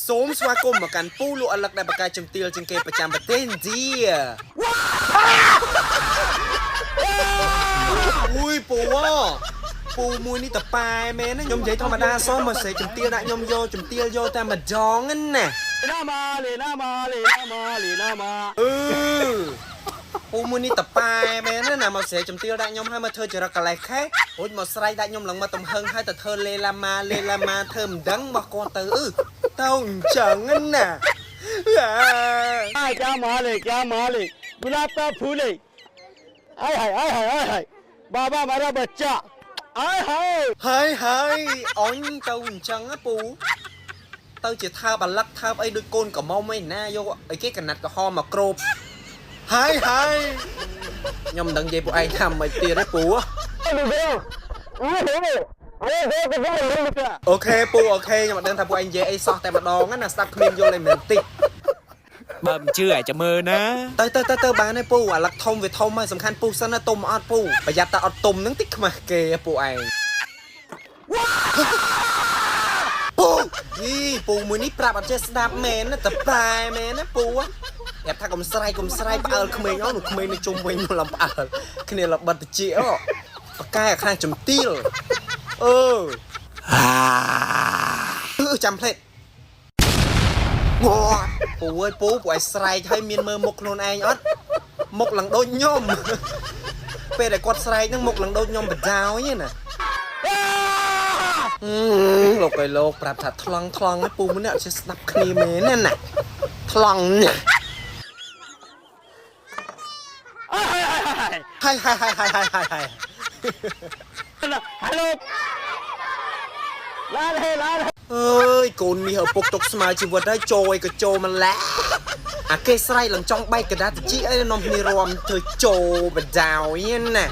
សូមស្វាគមន៍មកកាន់ពូលោកអលឹកដែលបកកាយជំទាវជាងគេប្រចាំប្រទេសឥណ្ឌាអូយពូពូមួយនេះតប៉ែមែនណាខ្ញុំនិយាយធម្មតាសូមមកសេជំទាវដាក់ខ្ញុំយកជំទាវយកតែម្ដងណាណាពូមួយនេះតប៉ែមែនណាមកសេជំទាវដាក់ខ្ញុំឲ្យមកធ្វើចរិតកលេសខេរួចមកស្រ័យដាក់ខ្ញុំឡើងមកទំហឹងឲ្យទៅធ្វើលេឡាម៉ាធ្វើមិនដឹងមកគាត់ទៅទៅអញ្ចឹងណាक्या मालिक गुलाब का फूल है आय हाय बाबा हमारा बच्चा आय हायអញទៅអញ្ចឹងណាពូទៅជាថាបលឹកថាអីដូចកូនកមុំឯណាយកអីគេកណាត់ក្រហមមកគ្របហើយខ្ញុំមិនដឹងនិយាយពួកឯងថាមិនទៀតទេពូអូខេពូអូខេខ្ញុំមិនដឹងថាពួកឯងនិយាយអីសោះតែម្ដងណាស្ដាប់គ្មានយល់ឯមែនតិចបើមិនជឿអាចមើលណាទៅបានទេពូអាលឹកធំវាធំហើយសំខាន់ពូសិនណាទុំអត់ពូប្រយ័ត្នតែអត់ទុំហ្នឹងតិចខ្មាស់គេពូឯងពូមួយនេះប្រាប់អត់ចេះស្ដាប់មែនណាតប្រែមែនណាពូប្រាប់ថាកុំស្រែកផ្អើលក្មេងនោះក្មេងនៅជុំវិញលំផ្អើលគ្នាលបិទតិចបកកាយអាខាងចំទីលចាំផ្លេតងពូអើយពូឲ្យស្រែកឲ្យមានមើលមុខខ្លួនឯងអត់មុខឡើងដូចខ្ញុំពេលដែលគាត់ស្រែកហ្នឹងមុខឡើងដូចខ្ញុំបដ ாய் ណាលោកឯលោកប្រាប់ថាថ្លង់ឲ្យពូម្នាក់ចេះស្ដាប់គ្នាមែនណាថ្លង់ណាហើយ हेलो लाल है អើយកូននេះឪពុកទុកស្មើជីវិតហើយចូលអីក៏ចូលមិនឡាអាគេស្រ័យឡើងចង់បែកកដាតិចអីនំគ្នារំធ្វើចូលបដ ாய் ណា